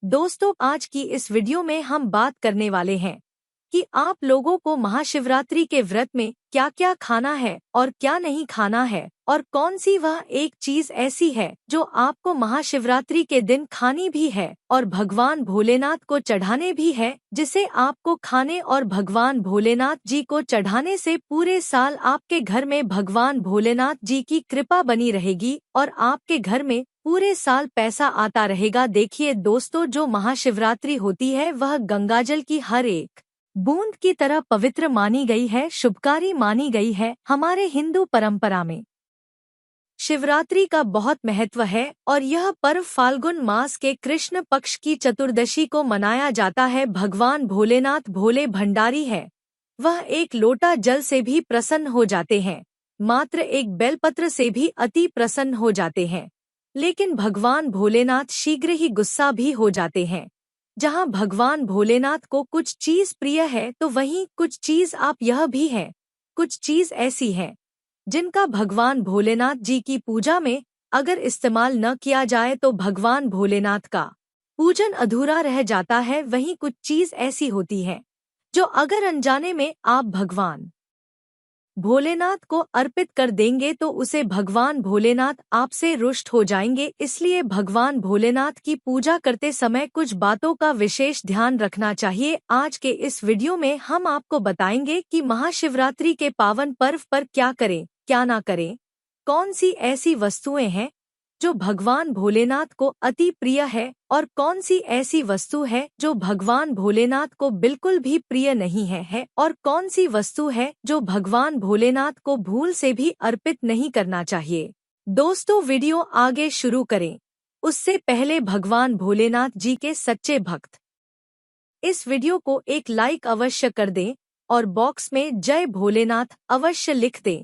दोस्तों, आज की इस वीडियो में हम बात करने वाले हैं कि आप लोगों को महाशिवरात्रि के व्रत में क्या क्या खाना है और क्या नहीं खाना है, और कौन सी वह एक चीज ऐसी है जो आपको महाशिवरात्रि के दिन खानी भी है और भगवान भोलेनाथ को चढ़ाने भी है, जिसे आपको खाने और भगवान भोलेनाथ जी को चढ़ाने से पूरे साल आपके घर में भगवान भोलेनाथ जी की कृपा बनी रहेगी और आपके घर में पूरे साल पैसा आता रहेगा। देखिए दोस्तों, जो महाशिवरात्रि होती है वह गंगाजल की हर एक बूंद की तरह पवित्र मानी गई है, शुभकारी मानी गई है। हमारे हिंदू परंपरा में शिवरात्रि का बहुत महत्व है और यह पर्व फाल्गुन मास के कृष्ण पक्ष की चतुर्दशी को मनाया जाता है। भगवान भोलेनाथ भोले भंडारी है, वह एक लोटा जल से भी प्रसन्न हो जाते हैं, मात्र एक बेलपत्र से भी अति प्रसन्न हो जाते हैं। लेकिन भगवान भोलेनाथ शीघ्र ही गुस्सा भी हो जाते हैं। जहां भगवान भोलेनाथ को कुछ चीज प्रिय है तो वहीं कुछ चीज आप यह भी है, कुछ चीज ऐसी है जिनका भगवान भोलेनाथ जी की पूजा में अगर इस्तेमाल न किया जाए तो भगवान भोलेनाथ का पूजन अधूरा रह जाता है। वहीं कुछ चीज ऐसी होती है जो अगर अनजाने में आप भगवान भोलेनाथ को अर्पित कर देंगे तो उसे भगवान भोलेनाथ आपसे रुष्ट हो जाएंगे। इसलिए भगवान भोलेनाथ की पूजा करते समय कुछ बातों का विशेष ध्यान रखना चाहिए। आज के इस वीडियो में हम आपको बताएंगे कि महाशिवरात्रि के पावन पर्व पर क्या करें, क्या ना करें, कौन सी ऐसी वस्तुएं हैं जो भगवान भोलेनाथ को अति प्रिय है और कौन सी ऐसी वस्तु है जो भगवान भोलेनाथ को बिल्कुल भी प्रिय नहीं है और कौन सी वस्तु है जो भगवान भोलेनाथ को भूल से भी अर्पित नहीं करना चाहिए। दोस्तों, वीडियो आगे शुरू करें उससे पहले भगवान भोलेनाथ जी के सच्चे भक्त इस वीडियो को एक लाइक अवश्य कर दें और बॉक्स में जय भोलेनाथ अवश्य लिख दें,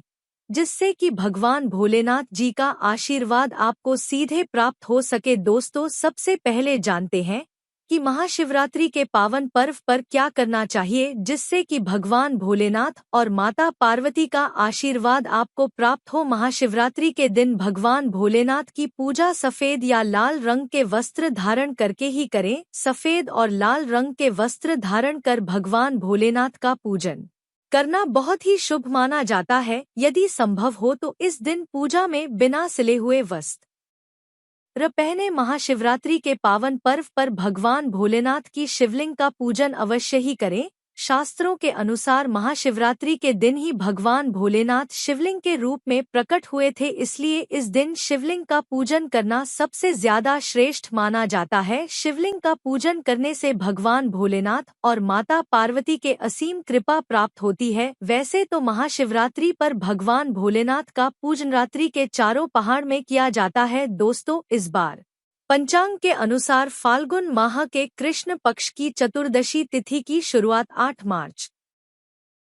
जिससे कि भगवान भोलेनाथ जी का आशीर्वाद आपको सीधे प्राप्त हो सके। दोस्तों, सबसे पहले जानते हैं कि महाशिवरात्रि के पावन पर्व पर क्या करना चाहिए जिससे कि भगवान भोलेनाथ और माता पार्वती का आशीर्वाद आपको प्राप्त हो। महाशिवरात्रि के दिन भगवान भोलेनाथ की पूजा सफेद या लाल रंग के वस्त्र धारण करके ही करें। सफेद और लाल रंग के वस्त्र धारण कर भगवान भोलेनाथ का पूजन करना बहुत ही शुभ माना जाता है। यदि संभव हो तो इस दिन पूजा में बिना सिले हुए वस्त्र पहने महाशिवरात्रि के पावन पर्व पर भगवान भोलेनाथ की शिवलिंग का पूजन अवश्य ही करें। शास्त्रों के अनुसार महाशिवरात्रि के दिन ही भगवान भोलेनाथ शिवलिंग के रूप में प्रकट हुए थे, इसलिए इस दिन शिवलिंग का पूजन करना सबसे ज्यादा श्रेष्ठ माना जाता है। शिवलिंग का पूजन करने से भगवान भोलेनाथ और माता पार्वती के असीम कृपा प्राप्त होती है। वैसे तो महाशिवरात्रि पर भगवान भोलेनाथ का पूजन रात्रि के चारों पहाड़ में किया जाता है। दोस्तों, इस बार पंचांग के अनुसार फाल्गुन माह के कृष्ण पक्ष की चतुर्दशी तिथि की शुरुआत 8 मार्च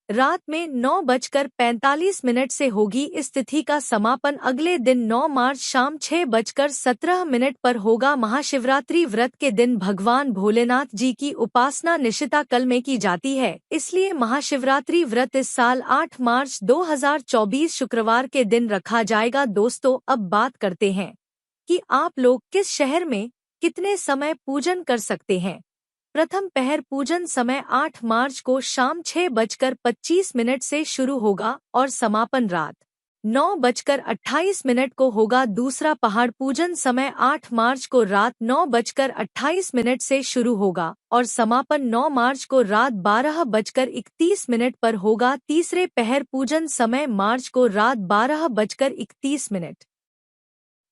रात में 9:45 से होगी। इस तिथि का समापन अगले दिन 9 मार्च शाम 6:17 पर होगा। महाशिवरात्रि व्रत के दिन भगवान भोलेनाथ जी की उपासना निशिता काल में की जाती है, इसलिए महाशिवरात्रि व्रत इस साल 8 मार्च 2024 शुक्रवार के दिन रखा जाएगा। दोस्तों, अब बात करते हैं कि आप लोग किस शहर में कितने समय पूजन कर सकते हैं। प्रथम पहर पूजन समय 8 मार्च को शाम 6:25 से शुरू होगा और समापन रात 9:28 को होगा। दूसरा पहाड़ पूजन समय 8 मार्च को रात 9:28 से शुरू होगा और समापन 9 मार्च को रात 12:31 पर होगा। तीसरे पहर पूजन समय मार्च को रात 12:31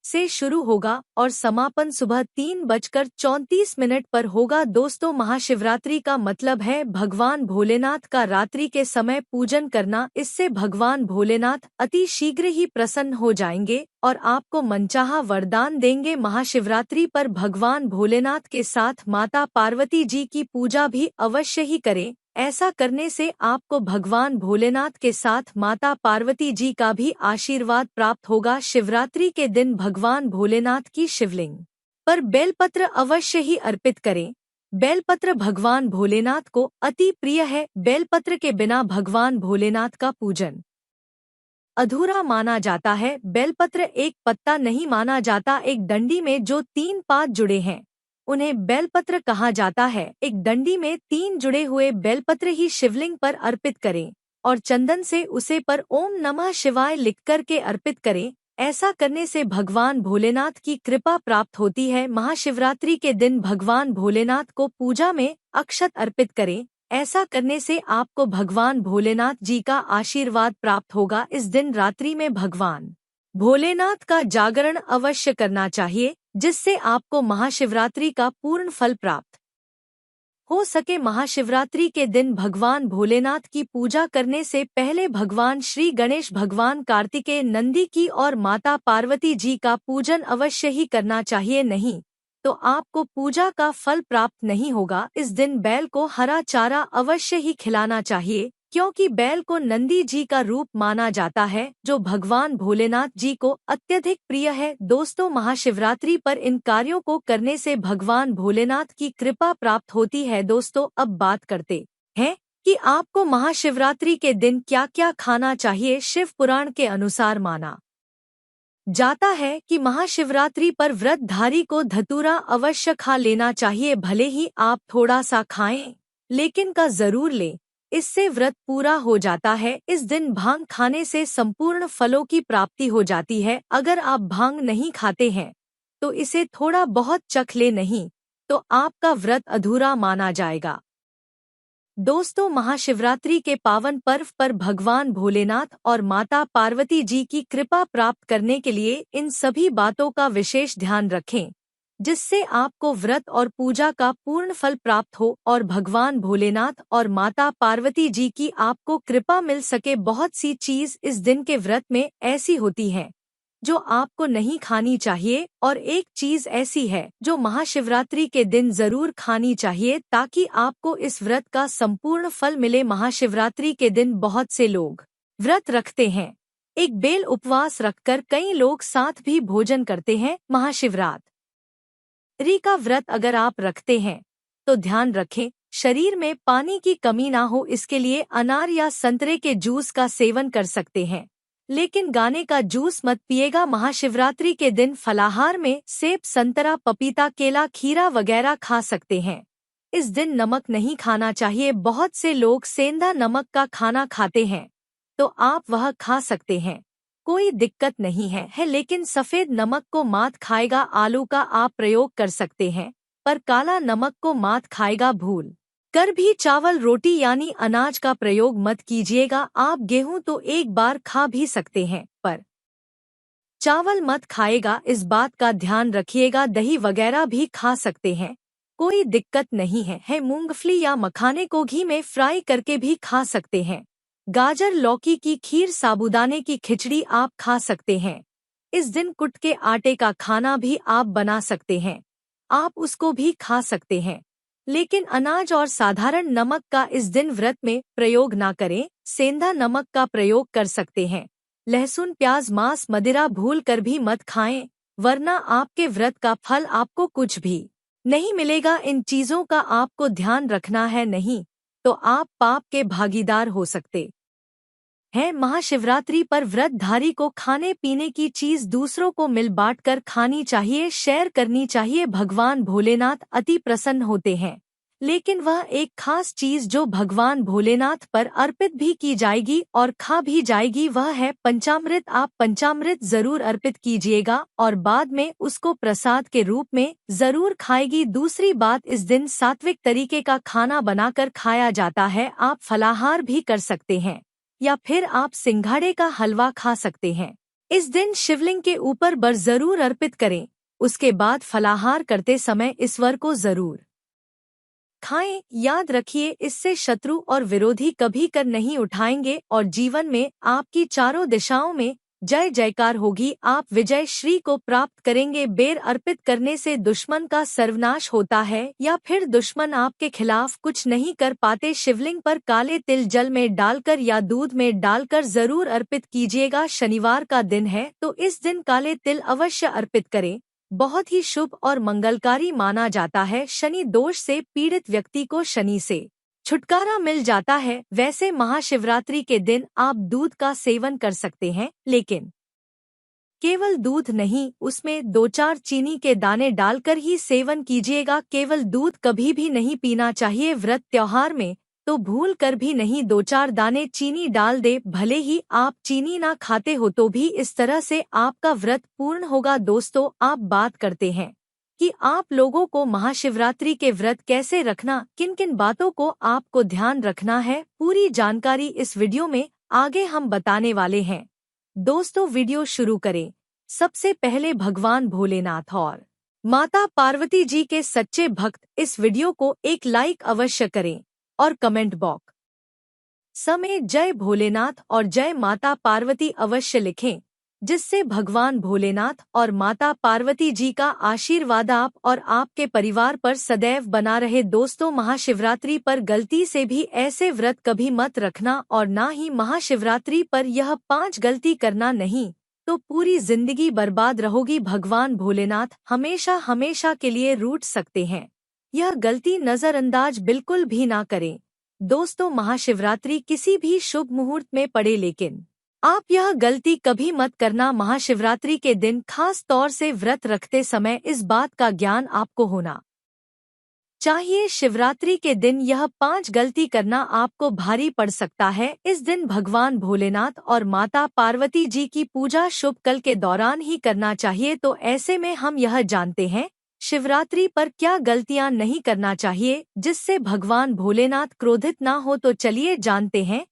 से शुरू होगा और समापन सुबह 3:34 पर होगा। दोस्तों, महाशिवरात्रि का मतलब है भगवान भोलेनाथ का रात्रि के समय पूजन करना। इससे भगवान भोलेनाथ अति शीघ्र ही प्रसन्न हो जाएंगे और आपको मनचाहा वरदान देंगे। महाशिवरात्रि पर भगवान भोलेनाथ के साथ माता पार्वती जी की पूजा भी अवश्य ही करें। ऐसा करने से आपको भगवान भोलेनाथ के साथ माता पार्वती जी का भी आशीर्वाद प्राप्त होगा। शिवरात्रि के दिन भगवान भोलेनाथ की शिवलिंग पर बेलपत्र अवश्य ही अर्पित करें। बेलपत्र भगवान भोलेनाथ को अति प्रिय है। बेलपत्र के बिना भगवान भोलेनाथ का पूजन अधूरा माना जाता है। बेलपत्र एक पत्ता नहीं माना जाता, एक डंडी में जो 3 पात जुड़े हैं उन्हें बेलपत्र कहा जाता है। एक डंडी में 3 जुड़े हुए बेलपत्र ही शिवलिंग पर अर्पित करें और चंदन से उसे पर ओम नमः शिवाय लिखकर के अर्पित करें। ऐसा करने से भगवान भोलेनाथ की कृपा प्राप्त होती है। महाशिवरात्रि के दिन भगवान भोलेनाथ को पूजा में अक्षत अर्पित करें। ऐसा करने से आपको भगवान भोलेनाथ जी का आशीर्वाद प्राप्त होगा। इस दिन रात्रि में भगवान भोलेनाथ का जागरण अवश्य करना चाहिए, जिससे आपको महाशिवरात्रि का पूर्ण फल प्राप्त हो सके। महाशिवरात्रि के दिन भगवान भोलेनाथ की पूजा करने से पहले भगवान श्री गणेश, भगवान कार्तिकेय, नंदी की और माता पार्वती जी का पूजन अवश्य ही करना चाहिए, नहीं तो आपको पूजा का फल प्राप्त नहीं होगा। इस दिन बैल को हरा चारा अवश्य ही खिलाना चाहिए, क्योंकि बैल को नंदी जी का रूप माना जाता है, जो भगवान भोलेनाथ जी को अत्यधिक प्रिय है। दोस्तों, महाशिवरात्रि पर इन कार्यों को करने से भगवान भोलेनाथ की कृपा प्राप्त होती है। दोस्तों, अब बात करते हैं कि आपको महाशिवरात्रि के दिन क्या क्या खाना चाहिए। शिव पुराण के अनुसार माना जाता है कि महाशिवरात्रि पर व्रतधारी को धतूरा अवश्य खा लेना चाहिए। भले ही आप थोड़ा सा खाएं, लेकिन का जरूर लें, इससे व्रत पूरा हो जाता है। इस दिन भांग खाने से संपूर्ण फलों की प्राप्ति हो जाती है। अगर आप भांग नहीं खाते हैं तो इसे थोड़ा बहुत चख ले, नहीं तो आपका व्रत अधूरा माना जाएगा। दोस्तों, महाशिवरात्रि के पावन पर्व पर भगवान भोलेनाथ और माता पार्वती जी की कृपा प्राप्त करने के लिए इन सभी बातों का विशेष ध्यान रखें, जिससे आपको व्रत और पूजा का पूर्ण फल प्राप्त हो और भगवान भोलेनाथ और माता पार्वती जी की आपको कृपा मिल सके। बहुत सी चीज इस दिन के व्रत में ऐसी होती हैं जो आपको नहीं खानी चाहिए, और एक चीज ऐसी है जो महाशिवरात्रि के दिन जरूर खानी चाहिए, ताकि आपको इस व्रत का संपूर्ण फल मिले। महाशिवरात्रि के दिन बहुत से लोग व्रत रखते हैं। एक बेल उपवास रखकर कई लोग साथ भी भोजन करते हैं। महाशिवरात्रि का व्रत अगर आप रखते हैं तो ध्यान रखें, शरीर में पानी की कमी ना हो, इसके लिए अनार या संतरे के जूस का सेवन कर सकते हैं, लेकिन गाने का जूस मत पिएगा। महाशिवरात्रि के दिन फलाहार में सेब, संतरा, पपीता, केला, खीरा वगैरह खा सकते हैं। इस दिन नमक नहीं खाना चाहिए। बहुत से लोग सेंधा नमक का खाना खाते हैं, तो आप वह खा सकते हैं, कोई दिक्कत नहीं है, लेकिन सफेद नमक को मात खाएगा। आलू का आप प्रयोग कर सकते हैं, पर काला नमक को मात खाएगा। भूल कर भी चावल, रोटी यानी अनाज का प्रयोग मत कीजिएगा। आप गेहूं तो एक बार खा भी सकते हैं, पर चावल मत खाएगा, इस बात का ध्यान रखिएगा। दही वगैरह भी खा सकते हैं, कोई दिक्कत नहीं है। मूंगफली या मखाने को घी में फ्राई करके भी खा सकते हैं। गाजर, लौकी की खीर, साबूदाने की खिचड़ी आप खा सकते हैं। इस दिन कुट के आटे का खाना भी आप बना सकते हैं, आप उसको भी खा सकते हैं, लेकिन अनाज और साधारण नमक का इस दिन व्रत में प्रयोग ना करें। सेंधा नमक का प्रयोग कर सकते हैं। लहसुन, प्याज, मांस, मदिरा भूल कर भी मत खाएं, वरना आपके व्रत का फल आपको कुछ भी नहीं मिलेगा। इन चीजों का आपको ध्यान रखना है, नहीं तो आप पाप के भागीदार हो सकते हैं। महाशिवरात्रि पर व्रतधारी को खाने पीने की चीज दूसरों को मिल बांट कर खानी चाहिए, शेयर करनी चाहिए। भगवान भोलेनाथ अति प्रसन्न होते हैं, लेकिन वह एक खास चीज जो भगवान भोलेनाथ पर अर्पित भी की जाएगी और खा भी जाएगी, वह है पंचामृत। आप पंचामृत जरूर अर्पित कीजिएगा और बाद में उसको प्रसाद के रूप में जरूर खाएगी। दूसरी बात, इस दिन सात्विक तरीके का खाना बनाकर खाया जाता है। आप फलाहार भी कर सकते हैं या फिर आप सिंघाड़े का हलवा खा सकते हैं। इस दिन शिवलिंग के ऊपर बर जरूर अर्पित करें, उसके बाद फलाहार करते समय ईश्वर को जरूर खाएं। याद रखिए, इससे शत्रु और विरोधी कभी कर नहीं उठाएंगे और जीवन में आपकी चारों दिशाओं में जय जयकार होगी। आप विजय श्री को प्राप्त करेंगे। बेर अर्पित करने से दुश्मन का सर्वनाश होता है या फिर दुश्मन आपके खिलाफ कुछ नहीं कर पाते। शिवलिंग पर काले तिल जल में डालकर या दूध में डालकर जरूर अर्पित कीजिएगा। शनिवार का दिन है तो इस दिन काले तिल अवश्य अर्पित करें, बहुत ही शुभ और मंगलकारी माना जाता है। शनि दोष से पीड़ित व्यक्ति को शनि से छुटकारा मिल जाता है। वैसे महाशिवरात्रि के दिन आप दूध का सेवन कर सकते हैं, लेकिन केवल दूध नहीं, उसमें 2-4 चीनी के दाने डालकर ही सेवन कीजिएगा। केवल दूध कभी भी नहीं पीना चाहिए व्रत त्योहार में, तो भूल कर भी नहीं 2-4 दाने चीनी डाल दे। भले ही आप चीनी ना खाते हो तो भी इस तरह से आपका व्रत पूर्ण होगा। दोस्तों, आप बात करते हैं कि आप लोगों को महाशिवरात्रि के व्रत कैसे रखना, किन किन बातों को आपको ध्यान रखना है, पूरी जानकारी इस वीडियो में आगे हम बताने वाले हैं। दोस्तों, वीडियो शुरू करें। सबसे पहले भगवान भोलेनाथ और माता पार्वती जी के सच्चे भक्त इस वीडियो को एक लाइक अवश्य करें और कमेंट बॉक्स में जय भोलेनाथ और जय माता पार्वती अवश्य लिखें, जिससे भगवान भोलेनाथ और माता पार्वती जी का आशीर्वाद आप और आपके परिवार पर सदैव बना रहे। दोस्तों, महाशिवरात्रि पर गलती से भी ऐसे व्रत कभी मत रखना और ना ही महाशिवरात्रि पर यह 5 गलती करना, नहीं तो पूरी जिंदगी बर्बाद रहोगी। भगवान भोलेनाथ हमेशा हमेशा के लिए रूठ सकते हैं। यह गलती नजरअंदाज बिल्कुल भी ना करें। दोस्तों, महाशिवरात्रि किसी भी शुभ मुहूर्त में पड़े, लेकिन आप यह गलती कभी मत करना महाशिवरात्रि के दिन। खास तौर से व्रत रखते समय इस बात का ज्ञान आपको होना चाहिए। शिवरात्रि के दिन यह 5 गलती करना आपको भारी पड़ सकता है। इस दिन भगवान भोलेनाथ और माता पार्वती जी की पूजा शुभ कल के दौरान ही करना चाहिए। तो ऐसे में हम यह जानते हैं शिवरात्रि पर क्या गलतियां नहीं करना चाहिए, जिससे भगवान भोलेनाथ क्रोधित ना हो। तो चलिए जानते हैं।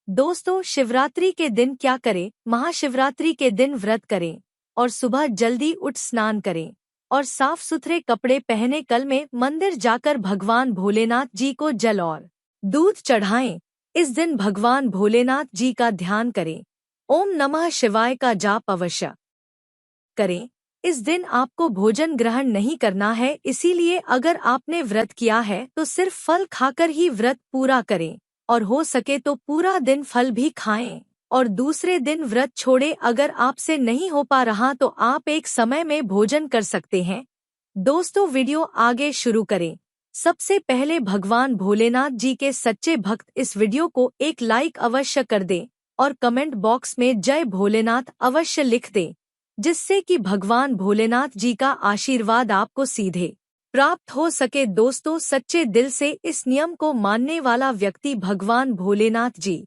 दोस्तों, शिवरात्रि के दिन क्या करें। महाशिवरात्रि के दिन व्रत करें और सुबह जल्दी उठ स्नान करें और साफ सुथरे कपड़े पहने कल में मंदिर जाकर भगवान भोलेनाथ जी को जल और दूध चढ़ाएं। इस दिन भगवान भोलेनाथ जी का ध्यान करें। ओम नमः शिवाय का जाप अवश्य करें। इस दिन आपको भोजन ग्रहण नहीं करना है, इसीलिए अगर आपने व्रत किया है तो सिर्फ फल खाकर ही व्रत पूरा करें और हो सके तो पूरा दिन फल भी खाएं और दूसरे दिन व्रत छोड़े। अगर आपसे नहीं हो पा रहा तो आप एक समय में भोजन कर सकते हैं। दोस्तों, वीडियो आगे शुरू करें। सबसे पहले भगवान भोलेनाथ जी के सच्चे भक्त इस वीडियो को एक लाइक अवश्य कर दें और कमेंट बॉक्स में जय भोलेनाथ अवश्य लिख दें, जिससे कि भगवान भोलेनाथ जी का आशीर्वाद आपको सीधे प्राप्त हो सके। दोस्तों, सच्चे दिल से इस नियम को मानने वाला व्यक्ति भगवान भोलेनाथ जी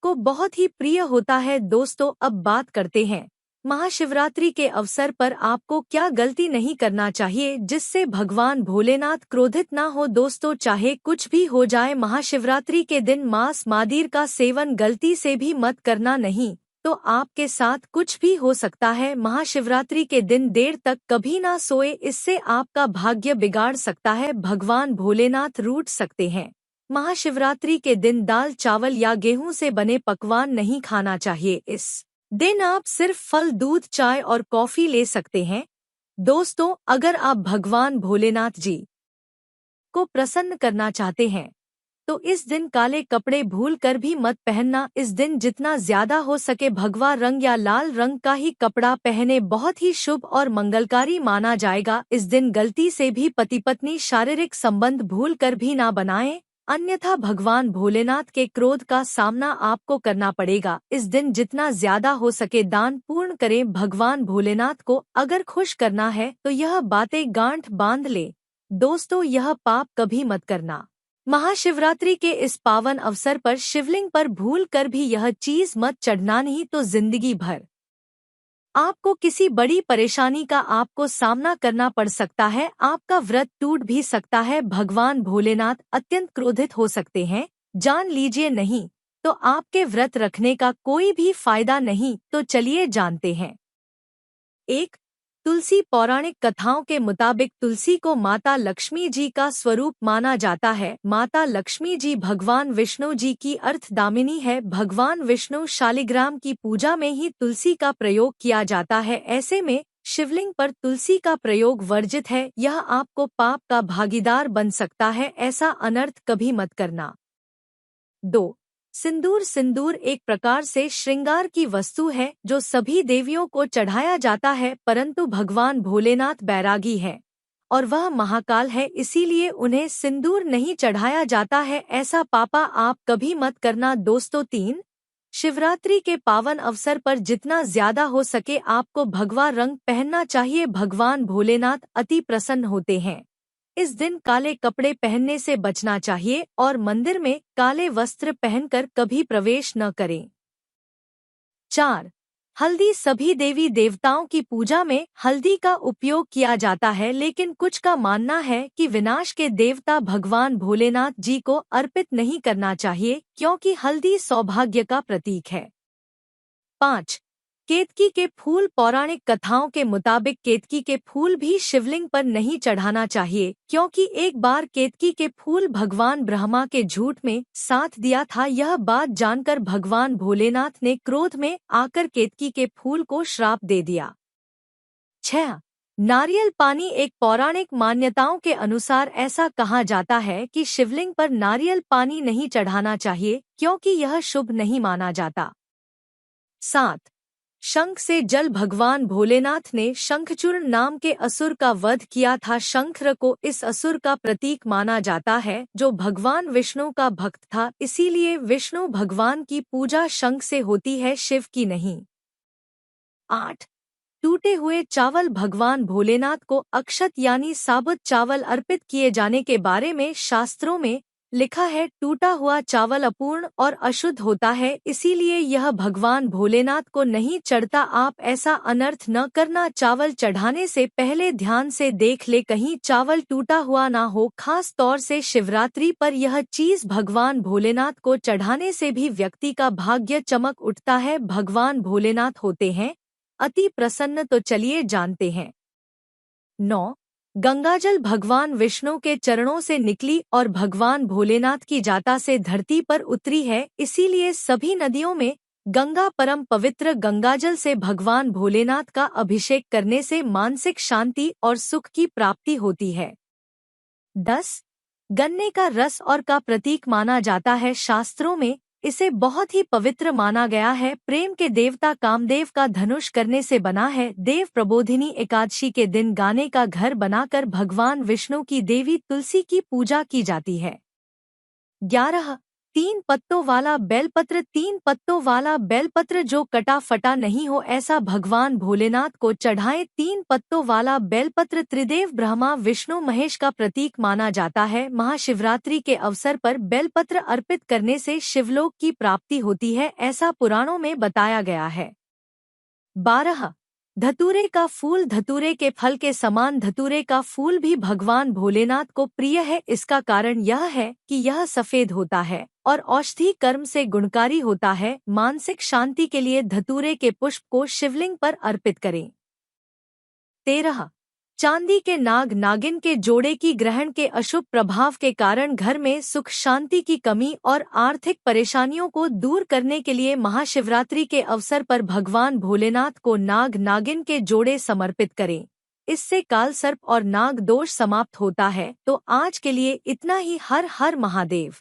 को बहुत ही प्रिय होता है। दोस्तों, अब बात करते हैं महाशिवरात्रि के अवसर पर आपको क्या गलती नहीं करना चाहिए, जिससे भगवान भोलेनाथ क्रोधित ना हो। दोस्तों, चाहे कुछ भी हो जाए, महाशिवरात्रि के दिन मांस मादीर का सेवन गलती से भी मत करना, नहीं तो आपके साथ कुछ भी हो सकता है। महाशिवरात्रि के दिन देर तक कभी ना सोए, इससे आपका भाग्य बिगाड़ सकता है। भगवान भोलेनाथ रूठ सकते हैं। महाशिवरात्रि के दिन दाल चावल या गेहूं से बने पकवान नहीं खाना चाहिए। इस दिन आप सिर्फ फल, दूध, चाय और कॉफी ले सकते हैं। दोस्तों, अगर आप भगवान भोलेनाथ जी को प्रसन्न करना चाहते हैं तो इस दिन काले कपड़े भूल कर भी मत पहनना। इस दिन जितना ज्यादा हो सके भगवा रंग या लाल रंग का ही कपड़ा पहने, बहुत ही शुभ और मंगलकारी माना जाएगा। इस दिन गलती से भी पति पत्नी शारीरिक संबंध भूल कर भी ना बनाएं, अन्यथा भगवान भोलेनाथ के क्रोध का सामना आपको करना पड़ेगा। इस दिन जितना ज्यादा हो सके दान पूर्ण करें। भगवान भोलेनाथ को अगर खुश करना है तो यह बातें गांठ बांध ले। दोस्तों, यह पाप कभी मत करना। महाशिवरात्रि के इस पावन अवसर पर शिवलिंग पर भूल कर भी यह चीज मत चढ़ना, नहीं तो जिंदगी भर आपको किसी बड़ी परेशानी का आपको सामना करना पड़ सकता है। आपका व्रत टूट भी सकता है। भगवान भोलेनाथ अत्यंत क्रोधित हो सकते हैं, जान लीजिए, नहीं तो आपके व्रत रखने का कोई भी फायदा नहीं। तो चलिए जानते हैं। 1. तुलसी। पौराणिक कथाओं के मुताबिक तुलसी को माता लक्ष्मी जी का स्वरूप माना जाता है। माता लक्ष्मी जी भगवान विष्णु जी की अर्थदामिनी है। भगवान विष्णु शालिग्राम की पूजा में ही तुलसी का प्रयोग किया जाता है। ऐसे में शिवलिंग पर तुलसी का प्रयोग वर्जित है। यह आपको पाप का भागीदार बन सकता है। ऐसा अनर्थ कभी मत करना। 2. सिंदूर। सिंदूर एक प्रकार से श्रृंगार की वस्तु है जो सभी देवियों को चढ़ाया जाता है, परंतु भगवान भोलेनाथ बैरागी है और वह महाकाल है, इसीलिए उन्हें सिंदूर नहीं चढ़ाया जाता है। ऐसा पापा आप कभी मत करना। दोस्तों, 3. शिवरात्रि के पावन अवसर पर जितना ज्यादा हो सके आपको भगवा रंग पहनना चाहिए। भगवान भोलेनाथ अति प्रसन्न होते हैं। इस दिन काले कपड़े पहनने से बचना चाहिए और मंदिर में काले वस्त्र पहनकर कभी प्रवेश न करें। 4. हल्दी। सभी देवी देवताओं की पूजा में हल्दी का उपयोग किया जाता है, लेकिन कुछ का मानना है कि विनाश के देवता भगवान भोलेनाथ जी को अर्पित नहीं करना चाहिए, क्योंकि हल्दी सौभाग्य का प्रतीक है। 5. केतकी के फूल। पौराणिक कथाओं के मुताबिक केतकी के फूल भी शिवलिंग पर नहीं चढ़ाना चाहिए, क्योंकि एक बार केतकी के फूल भगवान ब्रह्मा के झूठ में साथ दिया था। यह बात जानकर भगवान भोलेनाथ ने क्रोध में आकर केतकी के फूल को श्राप दे दिया। 6. नारियल पानी। एक पौराणिक मान्यताओं के अनुसार ऐसा कहा जाता है कि शिवलिंग पर नारियल पानी नहीं चढ़ाना चाहिए, क्योंकि यह शुभ नहीं माना जाता। 7. शंख से जल। भगवान भोलेनाथ ने शंखचूर्ण नाम के असुर का वध किया था। शंखर को इस असुर का प्रतीक माना जाता है, जो भगवान विष्णु का भक्त था, इसीलिए विष्णु भगवान की पूजा शंख से होती है, शिव की नहीं। 8. टूटे हुए चावल। भगवान भोलेनाथ को अक्षत यानी साबुत चावल अर्पित किए जाने के बारे में शास्त्रों में लिखा है। टूटा हुआ चावल अपूर्ण और अशुद्ध होता है, इसीलिए यह भगवान भोलेनाथ को नहीं चढ़ता। आप ऐसा अनर्थ न करना। चावल चढ़ाने से पहले ध्यान से देख ले कहीं चावल टूटा हुआ ना हो। खास तौर से शिवरात्रि पर यह चीज भगवान भोलेनाथ को चढ़ाने से भी व्यक्ति का भाग्य चमक उठता है। भगवान भोलेनाथ होते हैं अति प्रसन्न। तो चलिए जानते हैं। 9. गंगाजल। भगवान विष्णु के चरणों से निकली और भगवान भोलेनाथ की जाता से धरती पर उतरी है, इसीलिए सभी नदियों में गंगा परम पवित्र। गंगाजल से भगवान भोलेनाथ का अभिषेक करने से मानसिक शांति और सुख की प्राप्ति होती है। 10. गन्ने का रस और का प्रतीक माना जाता है। शास्त्रों में इसे बहुत ही पवित्र माना गया है। प्रेम के देवता कामदेव का धनुष करने से बना है। देव प्रबोधिनी एकादशी के दिन गाने का घर बनाकर भगवान विष्णु की देवी तुलसी की पूजा की जाती है। 11. 3 पत्तों वाला बेलपत्र। 3 पत्तों वाला बेलपत्र जो कटा फटा नहीं हो, ऐसा भगवान भोलेनाथ को चढ़ाएं। 3 पत्तों वाला बेलपत्र त्रिदेव ब्रह्मा विष्णु महेश का प्रतीक माना जाता है। महाशिवरात्रि के अवसर पर बेलपत्र अर्पित करने से शिवलोक की प्राप्ति होती है, ऐसा पुराणों में बताया गया है। 12. धतूरे का फूल। धतूरे के फल के समान धतूरे का फूल भी भगवान भोलेनाथ को प्रिय है। इसका कारण यह है कि यह सफेद होता है और औषधि कर्म से गुणकारी होता है। मानसिक शांति के लिए धतूरे के पुष्प को शिवलिंग पर अर्पित करें। 13. चांदी के नाग नागिन के जोड़े की ग्रहण के अशुभ प्रभाव के कारण घर में सुख शांति की कमी और आर्थिक परेशानियों को दूर करने के लिए महाशिवरात्रि के अवसर पर भगवान भोलेनाथ को नाग नागिन के जोड़े समर्पित करें। इससे काल सर्प और नाग दोष समाप्त होता है। तो आज के लिए इतना ही। हर हर महादेव।